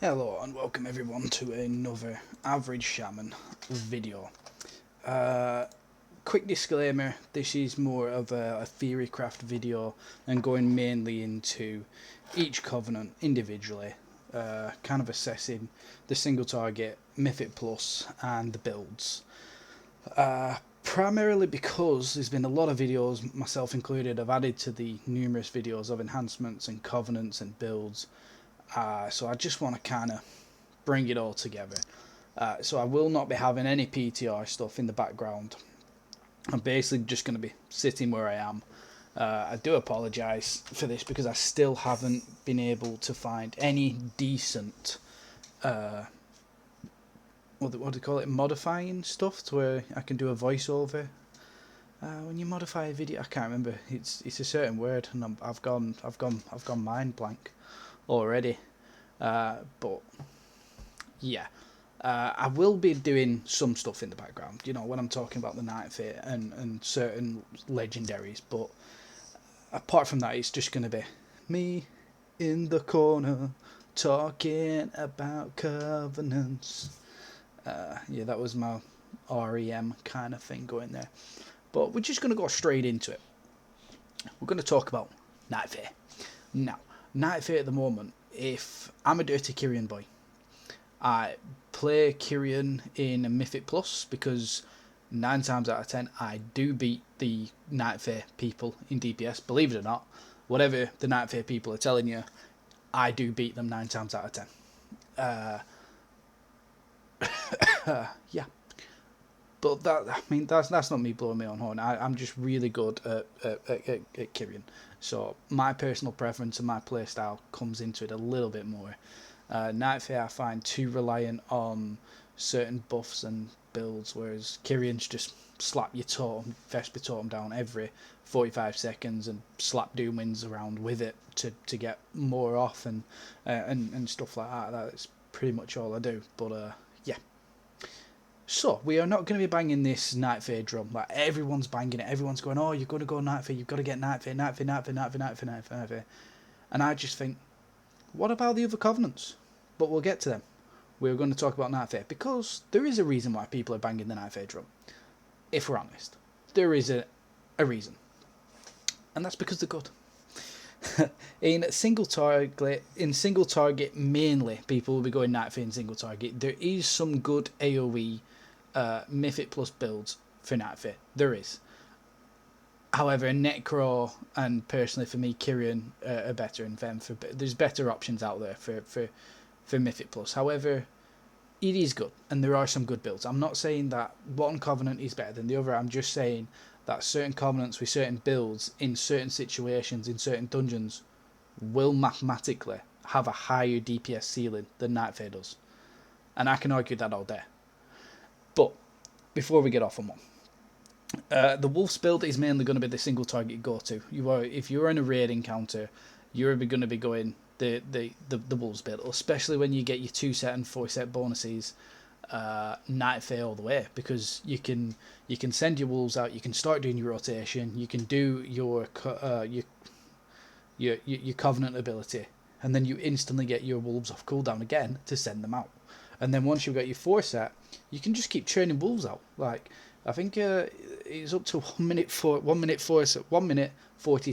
Hello and welcome everyone to another Average Shaman video. Quick disclaimer, this is more of a theorycraft video and going mainly into each covenant individually, kind of assessing the single target, Mythic Plus and the builds. Primarily because there's been a lot of videos, myself included, I've added to the numerous videos of enhancements and covenants and builds. So I just want to kind of bring it all together. So I will not be having any PTR stuff in the background. I'm basically just going to be sitting where I am. I do apologise for this because I still haven't been able to find any decent, what do you call it, modifying stuff to where I can do a voiceover. When you modify a video, I can't remember. It's a certain word, and I've gone mind blank already. But yeah, I will be doing some stuff in the background, you know, when I'm talking about the Night Fit and certain legendaries. But apart from that, it's just going to be me in the corner talking about covenants. Yeah, that was my REM kind of thing going there. But we're just going to go straight into it. We're going to talk about Night Fit. Now, Night Fit at the moment, if I'm a dirty Kyrian boy, I play Kyrian in a Mythic Plus because 9 times out of 10 I do beat the Night Fae people in DPS. Believe it or not, whatever the Night Fae people are telling you, I do beat them 9 times out of 10. Yeah. But that's not me blowing my own horn. I'm just really good at Kyrian. So my personal preference and my playstyle comes into it a little bit more. Night Fae I find too reliant on certain buffs and builds, whereas Kyrian's just slap your totem, Vesper totem down every 45 seconds and slap Doom Winds around with it to get more off and stuff like that. That's pretty much all I do. But yeah. So, we are not going to be banging this Night Fae drum. Like, everyone's banging it. Everyone's going, oh, you're going to go Night Fae. You've got to get Night Fae, Night Fae, Night Fae, Night Fae, Night Fae, Night Fae, Night Fae. And I just think, what about the other covenants? But we'll get to them. We're going to talk about Night Fae. Because there is a reason why people are banging the Night Fae drum. If we're honest. There is a reason. And that's because they're good. in single target mainly, people will be going Night Fae in single target. There is some good AoE Mythic Plus builds for Night Fae. There is. However, Necro and personally for me, Kyrian are better in Venth. There's better options out there for Mythic Plus. However, it is good, and there are some good builds. I'm not saying that one covenant is better than the other. I'm just saying that certain covenants with certain builds in certain situations, in certain dungeons, will mathematically have a higher DPS ceiling than Night Fae does. And I can argue that all day. But before we get off on one, the Wolf's build is mainly going to be the single target go-to. If you're in a raid encounter, you're going to be going the Wolves build, especially when you get your 2-set and 4-set bonuses. Night Fae all the way, because you can send your wolves out, you can start doing your rotation, you can do your covenant ability, and then you instantly get your wolves off cooldown again to send them out. And then once you've got your 4-set, you can just keep churning wolves out. Like, I think it's up to 1 minute 40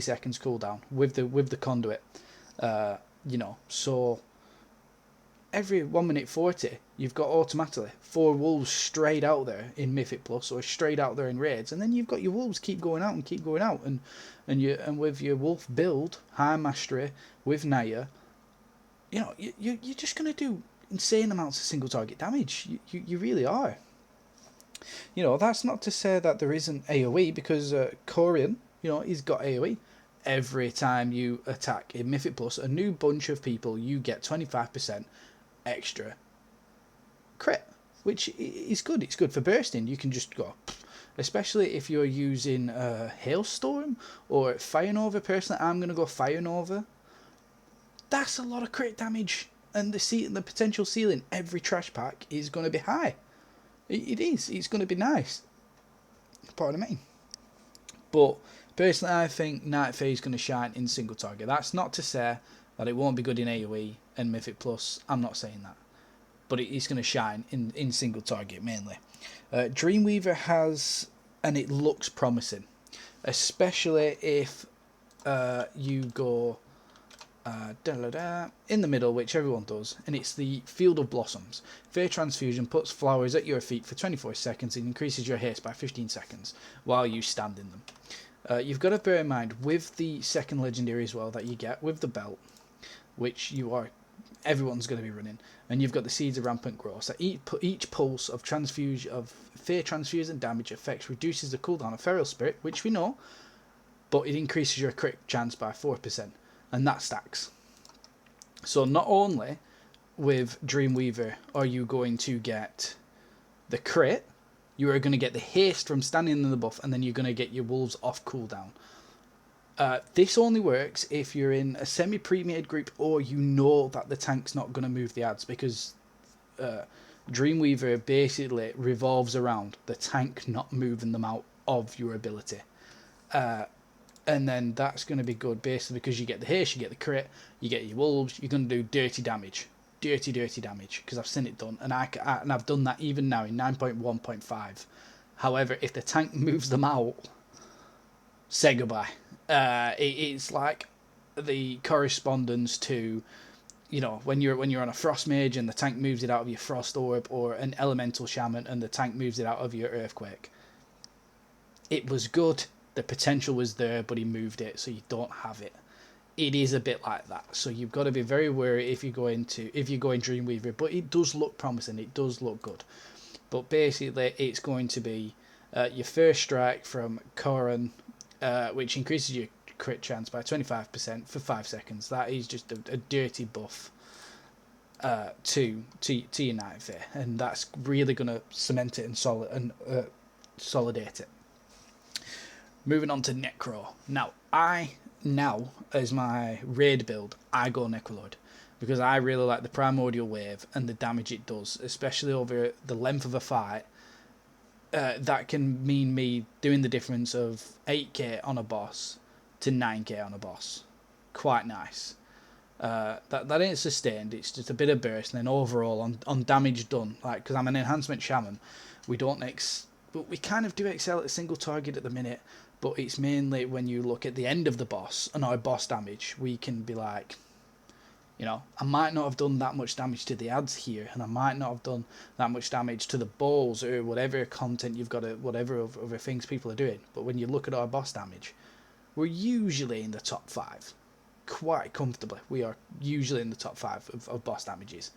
seconds cooldown with the conduit. You know, so every 1 minute 40, you've got automatically 4 wolves straight out there in Mythic Plus or straight out there in raids, and then you've got your wolves keep going out, and with your wolf build, high mastery with Naya, you know, you're just gonna do insane amounts of single target damage. You really are. You know, that's not to say that there isn't AoE, because Kyrian, you know, he's got AoE. Every time you attack in Mythic Plus, a new bunch of people, you get 25% extra crit, which is good. It's good for bursting. You can just go, especially if you're using Hailstorm or Fire Nova. Personally, I'm going to go Fire Nova. That's a lot of crit damage, and the potential ceiling every trash pack is going to be high. It is. It's going to be nice. Pardon me. But personally, I think Night Fae is going to shine in single target. That's not to say that it won't be good in AoE and Mythic Plus. I'm not saying that, but it's going to shine in single target mainly. Dreamweaver has, and it looks promising, especially if you go in the middle, which everyone does, and it's the Field of Blossoms. Fair Transfusion puts flowers at your feet for 24 seconds and increases your haste by 15 seconds while you stand in them. You've got to bear in mind, with the second legendary as well that you get with the belt, which everyone's going to be running, and you've got the Seeds of Rampant Growth. So each pulse of Fair Transfusion damage effects reduces the cooldown of Feral Spirit, which we know, but it increases your crit chance by 4%, and that stacks. So not only with Dreamweaver are you going to get the crit, you are going to get the haste from standing in the buff, and then you're going to get your wolves off cooldown. This only works if you're in a semi-pre-made group or you know that the tank's not going to move the adds, because Dreamweaver basically revolves around the tank not moving them out of your ability. And then that's going to be good basically because you get the haste, you get the crit, you get your wolves, you're going to do dirty damage, because I've seen it done, and I've done that even now in 9.1.5. However, if the tank moves them out, say goodbye. It's like the correspondence to, when you're on a frost mage and the tank moves it out of your frost orb, or an elemental shaman and the tank moves it out of your earthquake. It was good. The potential was there, but he moved it, so you don't have it. It is a bit like that, so you've got to be very wary if you go in Dreamweaver. But it does look promising. It does look good. But basically, it's going to be your first strike from Kyrian, which increases your crit chance by 25% for 5 seconds. That is just a dirty buff to your Night Fair, and that's really going to cement it and solidate it. Moving on to Necro. Now, as my raid build, I go Necrolord, because I really like the Primordial Wave and the damage it does, especially over the length of a fight. That can mean me doing the difference of 8k on a boss to 9k on a boss. Quite nice. That ain't sustained, it's just a bit of burst, and then overall on damage done, like, because I'm an enhancement shaman, but we kind of do excel at a single target at the minute, but it's mainly when you look at the end of the boss and our boss damage, we can be like, I might not have done that much damage to the adds here, and I might not have done that much damage to the balls or whatever content you've got, whatever other things people are doing. But when you look at our boss damage, we're usually in the top 5. Quite comfortably. We are usually in the top 5 of boss damages.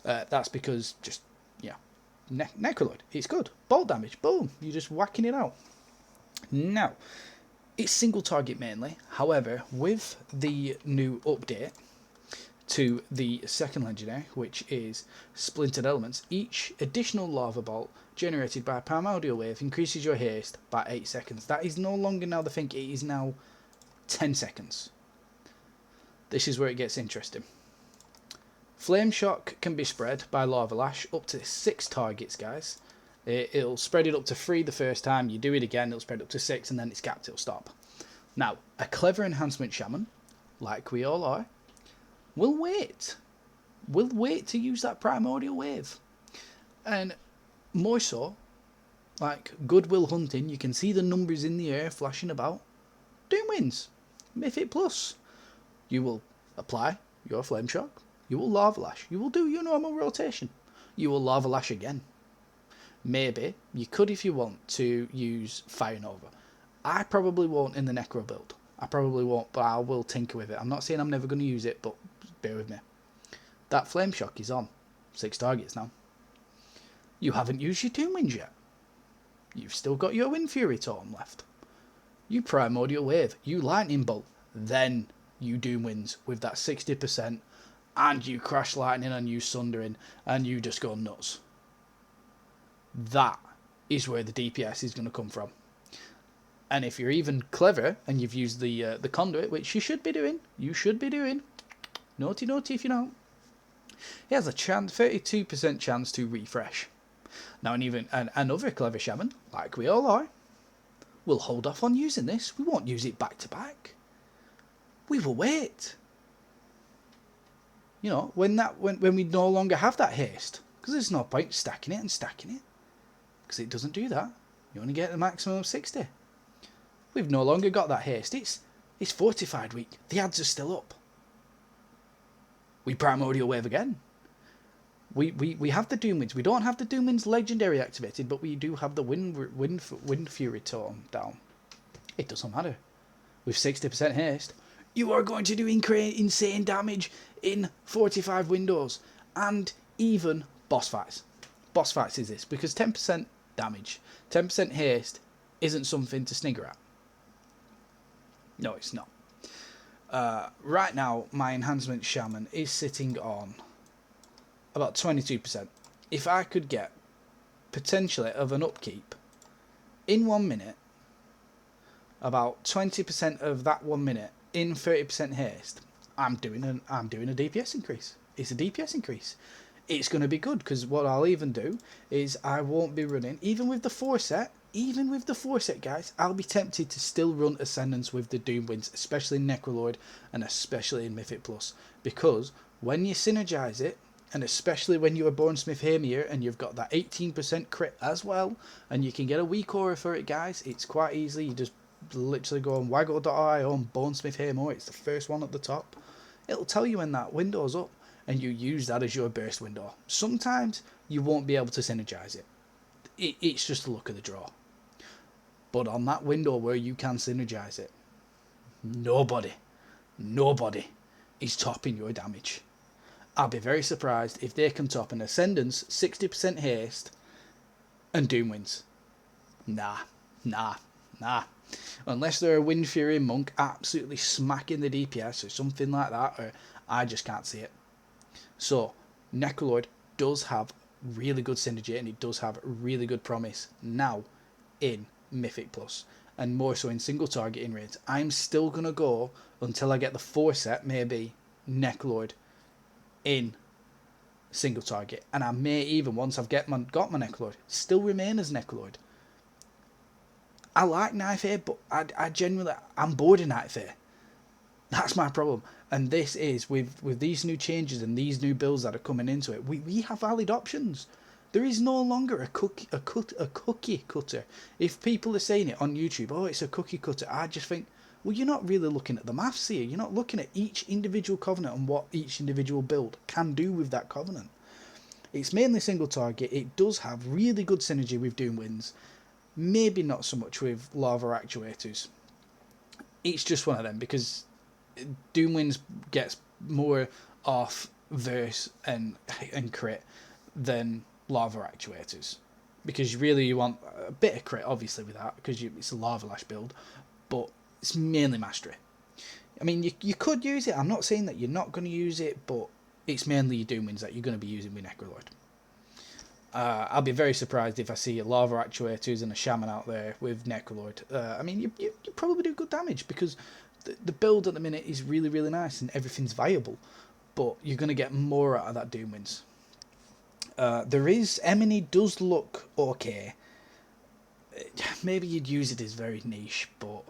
That's because just, Necrolord, it's good. Bolt damage, boom, you're just whacking it out. Now, it's single target mainly. However, with the new update to the second legendary, which is Splintered Elements, each additional lava bolt generated by a Primordial Wave increases your haste by 8 seconds. That is no longer now the thing, it is now 10 seconds. This is where it gets interesting. Flame Shock can be spread by Lava Lash up to 6 targets, guys. It'll spread it up to 3 the first time, you do it again, it'll spread up to 6, and then it's capped, it'll stop. Now, a clever enhancement shaman, like we all are, will wait. We'll wait to use that Primordial Wave. And more so, like Goodwill Hunting, you can see the numbers in the air flashing about. Doom wins. Mythic Plus. You will apply your Flame Shock. You will Lava Lash. You will do your normal rotation. You will Lava Lash again. Maybe you could, if you want, to use Fire Nova. I probably won't in the Necro build. I probably won't, but I will tinker with it. I'm not saying I'm never going to use it, but bear with me. That Flame Shock is on 6 targets now. You haven't used your Doom Winds yet. You've still got your Wind Fury Totem left. You Primordial Wave, you Lightning Bolt, then you Doom Winds with that 60%, and you Crash Lightning and you Sundering, and you just go nuts. That is where the DPS is going to come from. And if you're even clever and you've used the conduit, which you should be doing, naughty if you don't, it has a 32% chance to refresh. Now, another clever shaman, like we all are, will hold off on using this. We won't use it back to back. We will wait. You know, when we no longer have that haste, because there's no point stacking it, because it doesn't do that. You only get the maximum of 60. We've no longer got that haste. It's fortified week. The ads are still up. We primordial wave again. We have the Doom Winds. We don't have the Doom Winds legendary activated, but we do have the Wind Fury tone down. It doesn't matter. With 60% haste, you are going to do insane damage in 45 windows, and even boss fights. Boss fights is this, because 10% damage, 10% haste isn't something to snigger at. No, it's not. Right now, my enhancement shaman is sitting on about 22%. If I could get potentially of an upkeep in 1 minute, about 20% of that 1 minute in 30% haste, I'm doing a DPS increase. It's a DPS increase. It's going to be good, because what I'll even do is I won't be running, even with the 4 set, guys, I'll be tempted to still run Ascendance with the Doom Winds, especially in Necrolord and especially in Mythic Plus, because when you synergize it, and especially when you're a Bonesmith Hamir and you've got that 18% crit as well, and you can get a weak aura for it, guys, it's quite easy. You just literally go on waggle.io on Bonesmith Hamir, it's the first one at the top. It'll tell you when that window's up, and you use that as your burst window. Sometimes you won't be able to synergize it. It's just the luck of the draw. But on that window where you can synergize it, nobody is topping your damage. I'll be very surprised if they can top an Ascendance, 60% haste, and Doom Winds. Nah. Unless they're a Wind Fury monk absolutely smacking the DPS or something like that, or I just can't see it. So, Necrolord does have really good synergy, and it does have really good promise now in Mythic Plus, and more so in single targeting raids. I'm still going to go until I get the 4 set, maybe Necrolord in single target, and I may even, once I've got my Necrolord, still remain as Necrolord. I like Knife Air, but I'm bored of Knife Air. That's my problem. And this is, with these new changes and these new builds that are coming into it, we have valid options. There is no longer a cookie cutter. If people are saying it on YouTube, oh, it's a cookie cutter, I just think, well, you're not really looking at the maths here. You're not looking at each individual covenant and what each individual build can do with that covenant. It's mainly single target. It does have really good synergy with Doom Winds. Maybe not so much with Lava Actuators. It's just one of them, because Doom Winds gets more off verse and crit than Lava Actuators, because really you want a bit of crit obviously with that, because it's a Lava Lash build, but it's mainly mastery. I mean, you could use it, I'm not saying that you're not going to use it, but it's mainly your Doom Winds that you're going to be using with Necrolord. I'll be very surprised if I see a Lava Actuators and a Shaman out there with Necrolord. I mean, you probably do good damage, because the build at the minute is really, really nice and everything's viable, but you're going to get more out of that Doom Winds. There is, Emily does look okay. Maybe you'd use it as very niche, but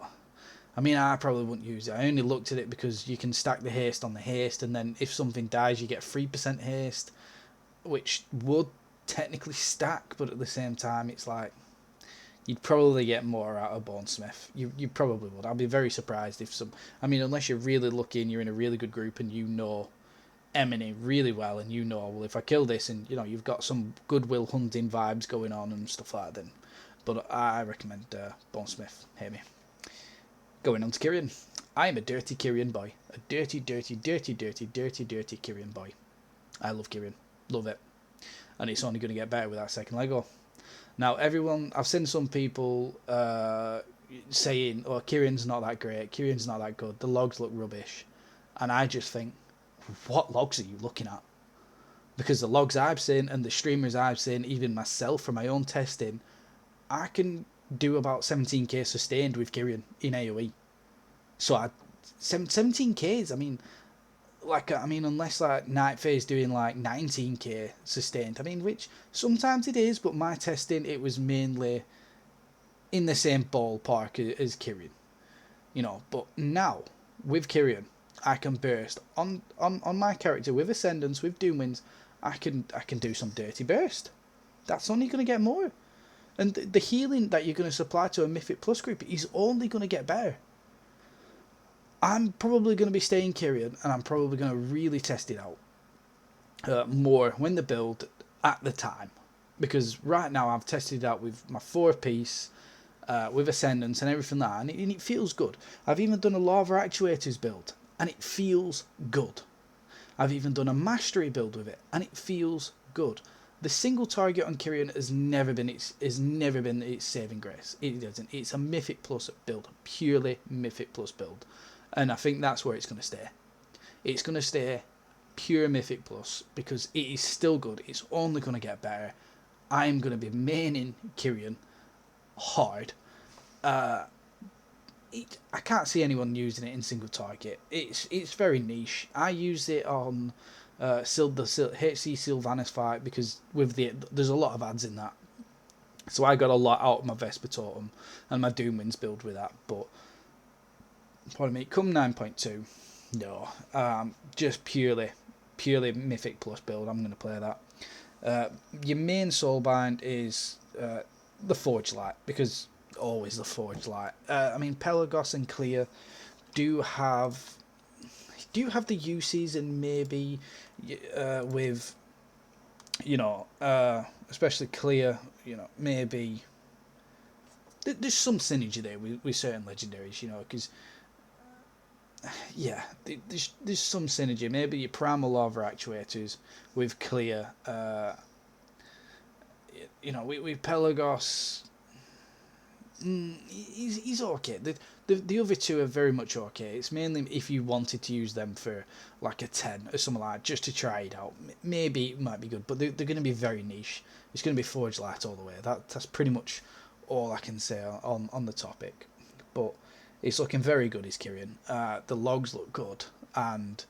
I mean, I probably wouldn't use it. I only looked at it because you can stack the haste on the haste, and then if something dies you get 3% haste, which would technically stack, but at the same time it's like you'd probably get more out of Bonesmith. You probably would. I'll be very surprised if I mean, unless you're really lucky and you're in a really good group and you know Emily really well, and you know, well, if I kill this, and you know you've got some Goodwill Hunting vibes going on and stuff like that, then. But I recommend Bonesmith. Hear me. Going on to Kyrian. I am a dirty Kyrian boy. A dirty Kyrian boy. I love Kyrian. Love it. And it's only going to get better with that second Lego. Now, I've seen some people saying, oh, Kyrian's not that great, Kyrian's not that good, the logs look rubbish. And I just think, what logs are you looking at? Because the logs I've seen and the streamers I've seen, even myself from my own testing, I can do about 17k sustained with Kyrian in AoE. So 17k's, I mean, unless like Night Phase doing like 19k sustained, I mean, which sometimes it is, but my testing, it was mainly in the same ballpark as Kyrian, you know. But now with Kyrian, I can burst on my character with Ascendance, with Doom Winds. I can do some dirty burst. That's only going to get more. And the healing that you're going to supply to a Mythic Plus group is only going to get better. I'm probably going to be staying Kyrian, and I'm probably going to really test it out more when the build at the time. Because right now I've tested it out with my 4-piece, with Ascendance and everything like that, and it feels good. I've even done a Lava Actuators build, and it feels good. I've even done a Mastery build with it, and it feels good. The single target on Kyrian has never been its saving grace. It doesn't. It's a Mythic Plus build, purely Mythic Plus build, and I think that's where it's going to stay. It's going to stay pure Mythic Plus because it is still good. It's only going to get better. I'm going to be maining Kyrian hard. I can't see anyone using it in single target. It's very niche. I use it on the HC Sylvanas fight because there's a lot of ads in that, so I got a lot out of my Vesper Totem and my Doom Winds build with that. But pardon me, come 9.2, no, just purely Mythic Plus build. I'm going to play that. Your main Soulbind is the Forge Light, because always the Forge Light. I mean, Pelagos and Clear do have the uses, and maybe with, you know, especially Clear, you know, maybe there's some synergy there with certain legendaries, you know, because yeah, there's some synergy. Maybe your Primal Lava Actuators with Clear, you know, with Pelagos. He's okay. The other two are very much okay. It's mainly if you wanted to use them for like a 10 or something like that, just to try it out. Maybe it might be good, but they're going to be very niche. It's going to be Forge Light all the way. That's pretty much all I can say on the topic. But it's looking very good, is Kyrian. The logs look good, and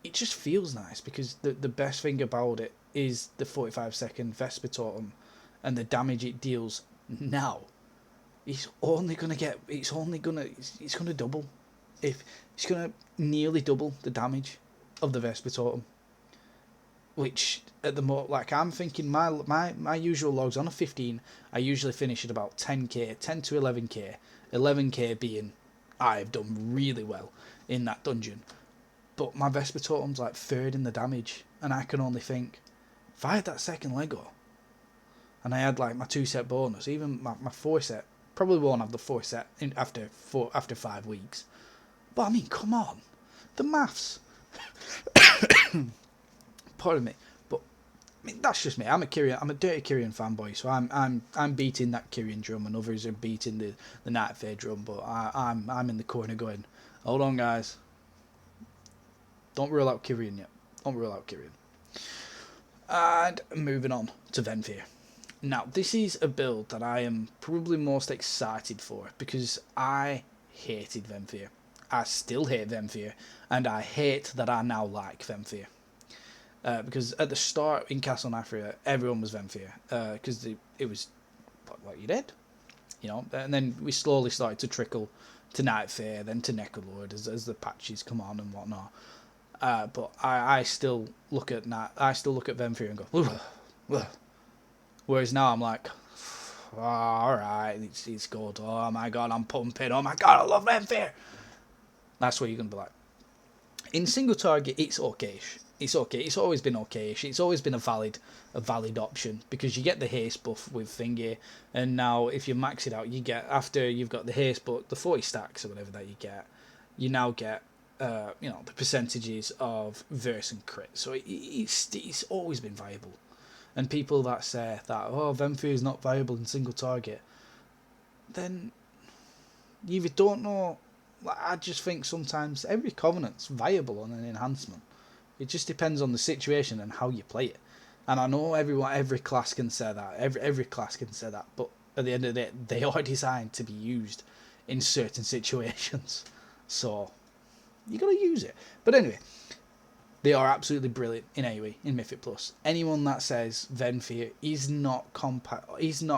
it just feels nice because the best thing about it is the 45-second Vesper Totem and the damage it deals now. It's gonna double. If it's gonna nearly double the damage of the Vesper Totem, which at the moment, like, I'm thinking my usual logs on a 15, I usually finish at about 10k, 10 to 11k, 11k being I've done really well in that dungeon. But my Vesper Totem's like third in the damage, and I can only think, if I had that second Leggo, and I had like my 2-set bonus, even my 4-set. Probably won't have the 4-set after 5 weeks. But I mean, come on. The maths. Pardon me. But I mean, that's just me. I'm a dirty Kyrian fanboy, so I'm beating that Kyrian drum, and others are beating the Night Fae drum, but I'm in the corner going, hold on guys. Don't rule out Kyrian yet. Don't rule out Kyrian. And moving on to Venth. Now, this is a build that I am probably most excited for because I hated Venth. I still hate Venth, and I hate that I now like Venth. Because at the start in Castle Nafria, everyone was Venth, because it was what you did, you know. And then we slowly started to trickle to Night Fae, then to Necrolord as the patches come on and whatnot. But I still look at Venth and go, ugh, ugh. Whereas now I'm like, oh, alright, it's good. Oh my god, I'm pumping. Oh my god, I love Venth. That's what you're going to be like. In single target, it's okayish. It's okay. It's always been okayish. It's always been a valid option because you get the haste buff with Thingy, and now if you max it out, you get, after you've got the haste buff, the 40 stacks or whatever that you now get, you know, the percentages of verse and crit. So it's always been viable. And people that say that, oh, Venth is not viable in single target, then you either don't know. I just think sometimes every Covenant's viable on an enhancement. It just depends on the situation and how you play it. And I know every class can say that. Every class can say that. But at the end of the day, they are designed to be used in certain situations. So you got to use it. But anyway, they are absolutely brilliant in AoE, in Mythic Plus. Anyone that says Venth is not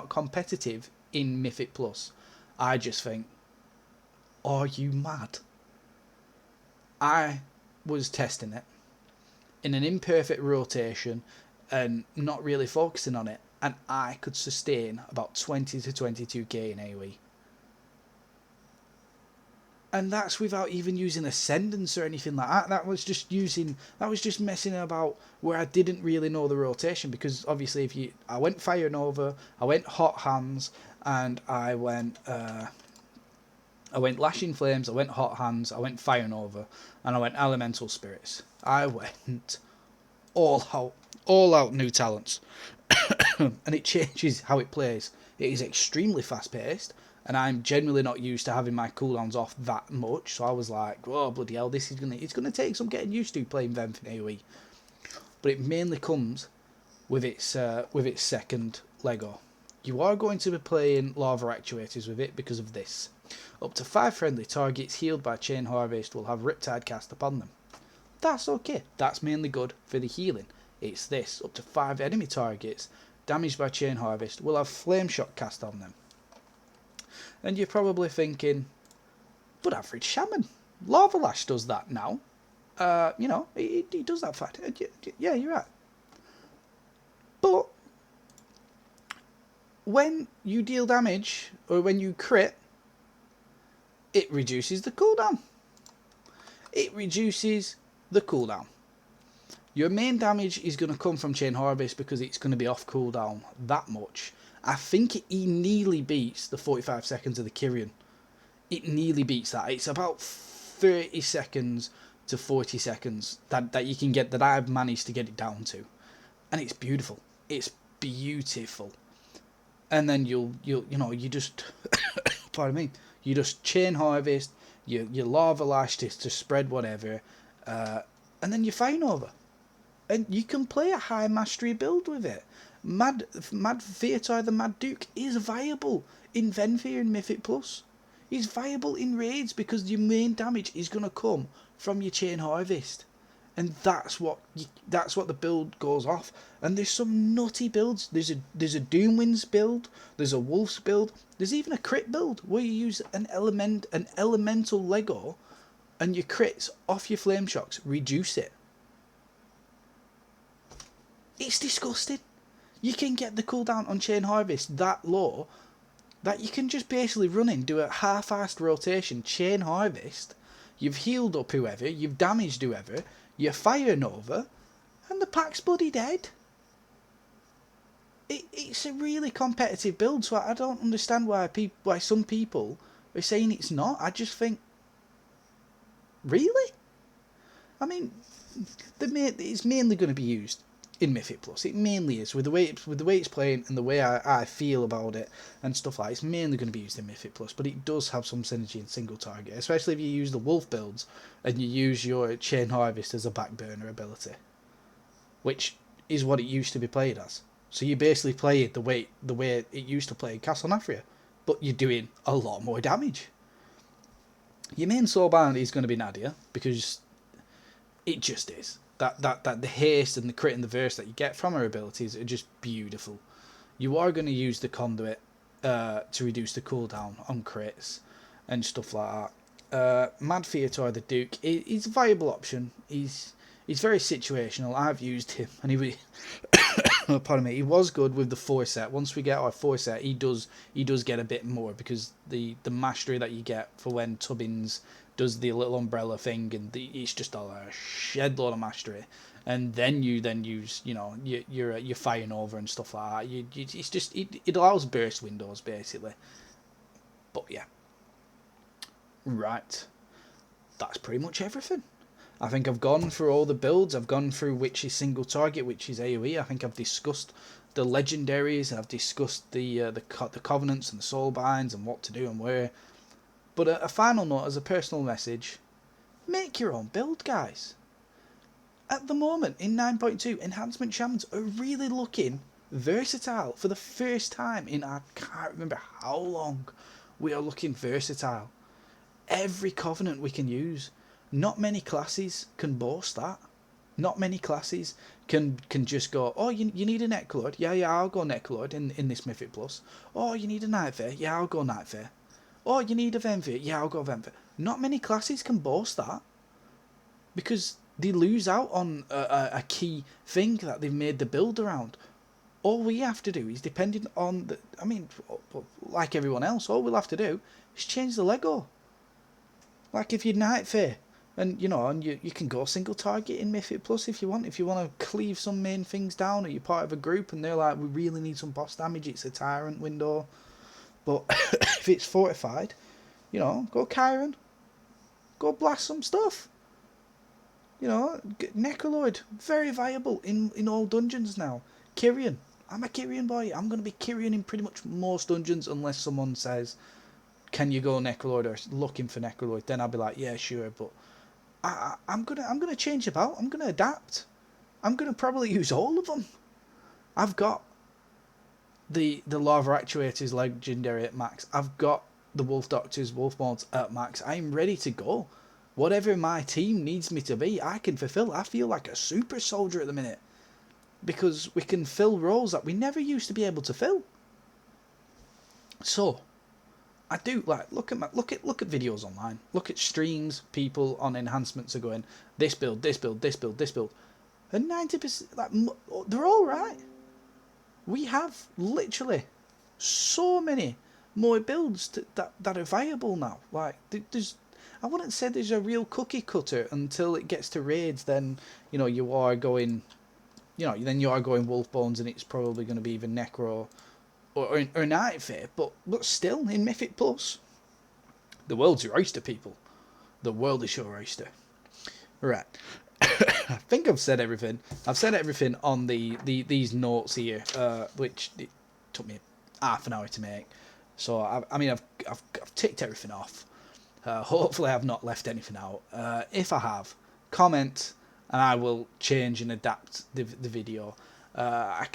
competitive in Mythic Plus, I just think, are you mad? I was testing it in an imperfect rotation and not really focusing on it, and I could sustain about 20 to 22k in AoE. And that's without even using ascendance or anything like that. That was just messing about where I didn't really know the rotation, because obviously I went Fire Nova, I went Hot Hands, and I went Lashing Flames, I went Hot Hands, I went Fire Nova, and I went Elemental Spirits. I went all out new talents. And it changes how it plays. It is extremely fast paced, and I'm generally not used to having my cooldowns off that much, so I was like, oh bloody hell, it's gonna take some getting used to playing Venth in AoE. But it mainly comes with its second leggo. You are going to be playing lava actuators with it because of this. Up to 5 friendly targets healed by Chain Harvest will have Riptide cast upon them. That's okay, that's mainly good for the healing. It's this, up to 5 enemy targets damaged by Chain Harvest will have Flame Shot cast on them. And you're probably thinking, but average Shaman, Lava Lash does that now. He does that fact. Yeah, you're right. But when you deal damage, or when you crit, it reduces the cooldown. Your main damage is going to come from Chain Harvest because it's going to be off cooldown that much. I think he nearly beats the 45 seconds of the Kyrian. It nearly beats that. It's about 30 seconds to 40 seconds that you can get, that I've managed to get it down to. And it's beautiful. It's beautiful. And then you just pardon me, you just Chain Harvest, you Lava Lash to spread whatever, and then you Fire Nova. And you can play a high mastery build with it. Mad Theatre, the Mad Duke, is viable in Venth and Mythic Plus. He's viable in raids because your main damage is going to come from your Chain Harvest. And that's what the build goes off. And there's some nutty builds. There's a Doomwinds build, there's a Wolves build, there's even a crit build where you use an elemental Leggo, and your crits off your Flame Shocks reduce it. It's disgusting. You can get the cooldown on Chain Harvest that low that you can just basically run in, do a half-assed rotation, Chain Harvest, you've healed up whoever, you've damaged whoever, you Fire Nova, and the pack's bloody dead. It's a really competitive build, so I don't understand why some people are saying it's not. I just think, really? I mean, it's mainly going to be used in Mythic Plus. It mainly is, with the way it's playing and the way I feel about it and stuff like that. It's mainly going to be used in Mythic Plus, but it does have some synergy in single target, especially if you use the Wolf builds and you use your Chain Harvest as a back burner ability, which is what it used to be played as. So you basically play it the way it used to play in Castle Nafria, but you're doing a lot more damage. Your main Soulbound is going to be Nadia, because it just is. That the haste and the crit and the verse that you get from her abilities are just beautiful. You are going to use the Conduit to reduce the cooldown on crits and stuff like that. Mad Theatre, the Duke, he's a viable option. He's very situational. I've used him, and pardon me, he was good with the 4 set. Once we get our 4 set, he does get a bit more, because the mastery that you get for when Tubbins does the little umbrella thing, and it's just a shed load of mastery. And then you use your Fire Nova and stuff like that. It allows burst windows basically. But yeah, right, that's pretty much everything. I think I've gone through all the builds. I've gone through which is single target, which is AoE. I think I've discussed the legendaries, and I've discussed the covenants and the soulbinds and what to do and where. But a final note as a personal message: make your own build, guys. At the moment in 9.2, enhancement shamans are really looking versatile for the first time in I can't remember how long. We are looking versatile. Every covenant we can use. Not many classes can boast that. Not many classes can just go, oh, you need a Necklord? Yeah, I'll go Necklord in this Mythic Plus. Oh, you need a Nightfare? Yeah, I'll go Nightfare. Oh, you need a Venth? Yeah, I'll go Venth. Not many classes can boast that. because they lose out on a key thing that they've made the build around. All we have to do is, depending on the, I mean, like everyone else, all we'll have to do is change the Lego. Like if you're Night Fae, and you can go single target in Mythic Plus if you want. If you want to cleave some main things down, or you're part of a group and they're like, we really need some boss damage, it's a Tyrant window. But if it's fortified, go Kyrian, go blast some stuff. Necroloid, very viable in all dungeons now. Kyrian, I'm a Kyrian boy. I'm going to be Kyrian in pretty much most dungeons, unless someone says, can you go Necroloid, or looking for Necroloid. Then I'll be like, yeah, sure. But I'm gonna change about. I'm gonna adapt. I'm gonna probably use all of them. I've got the Lava Actuators legendary at max. I've got the Wolf Doctors, Wolf Mods at max. I'm ready to go. Whatever my team needs me to be, I can fulfill. I feel like a super soldier at the minute, because we can fill roles that we never used to be able to fill. So I do like look at videos online, look at streams. People on enhancements are going, this build, this build, this build, this build, and 90%, like, they're all right. We have literally so many more builds that are viable now. Like I wouldn't say there's a real cookie cutter until it gets to raids. Then you are going, then you are going Wolf Bones, and it's probably going to be even Necro or Night Fae. But still, in Mythic Plus, the world's your oyster, people. The world is your oyster. Right. I think I've said everything. I've said everything on these notes here, which it took me half an hour to make. So I've ticked everything off. Hopefully I've not left anything out. If I have, comment and I will change and adapt the video. I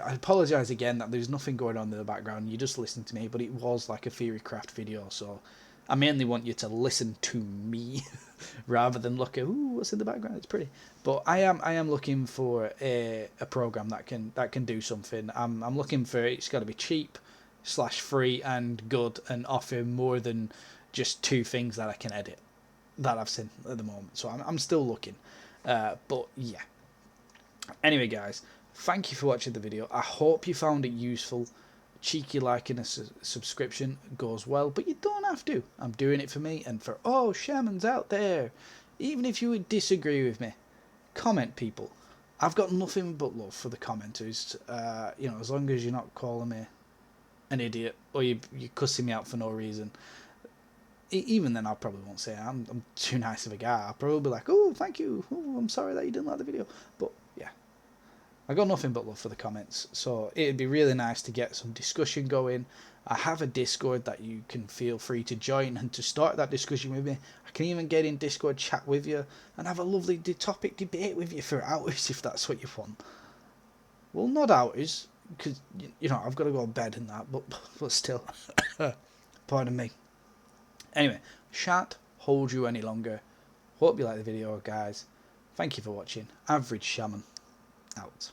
apologise again that there's nothing going on in the background. You're just listening to me, but it was like a theory craft video, so I mainly want you to listen to me rather than look at what's in the background. It's pretty, but I am looking for a program that can do something. I'm looking for, it's got to be cheap / free and good, and offer more than just 2 things that I can edit that I've seen at the moment. So I'm still looking, but yeah. Anyway, guys, thank you for watching the video. I hope you found it useful. Cheeky like and a subscription goes well, but you don't have to. I'm doing it for me and for all shamans out there. Even if you would disagree with me, comment, people. I've got nothing but love for the commenters. As long as you're not calling me an idiot or you're cussing me out for no reason. Even then, I probably won't say I'm too nice of a guy. I'll probably be like, oh, thank you. Oh, I'm sorry that you didn't like the video. But yeah, I got nothing but love for the comments. So it'd be really nice to get some discussion going. I have a Discord that you can feel free to join and to start that discussion with me. I can even get in Discord chat with you and have a lovely topic debate with you for hours if that's what you want. Well, not hours, because I've got to go to bed and that, but still, pardon me. Anyway, shan't hold you any longer. Hope you like the video, guys. Thank you for watching. Average Shaman out.